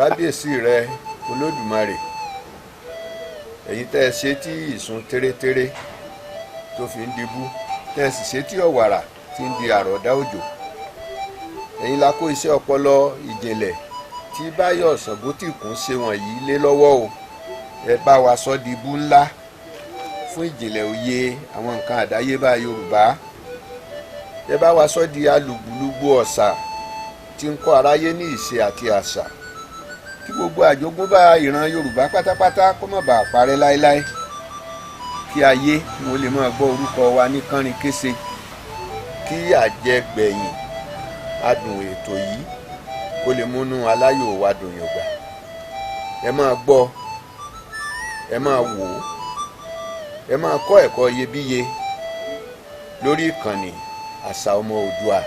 kábíyèsí rẹ olódùmarè ẹ̀yin tẹ́ ẹ ṣe tí ìsun tẹ́rẹ́tẹ́rẹ́ tó fi ń dibú tẹ́ ẹ sì ṣe tí ọ̀wàrà ti ń di àròdá òjò ẹ̀yin la kó iṣẹ́ ọpọlọ ìjìnlẹ̀ tí Báyọ̀ Ṣàngótìkùn ṣe wọ̀nyí lé lọ́wọ́ o ẹ bá wa sọ di ibú ńlá fún ìjìnlẹ̀ òye àwọn nǹkan àdáyébá Yorùbá ẹ bá wa sọ di alùgbùlùgbù ọ̀sà tí ń kọ́ aráyé ní ìṣe àti àṣà kí gbogbo àjogúnbá ìran Yorùbá pátápátá kó má bàa parẹ́ láéláé kí ayé mo lè máa gbọ́ orúkọ wa ní kánrin kése kí àjẹgbẹ̀yìn adùn ètò yìí kó lè múnú aláyò wa dùn yọ̀gbà ẹ máa gbọ́ ẹ máa wò ó ẹ máa kọ́ ẹ̀kọ́ iyebíye lórí ìkànnì Àṣà Ọmọ Oòduà.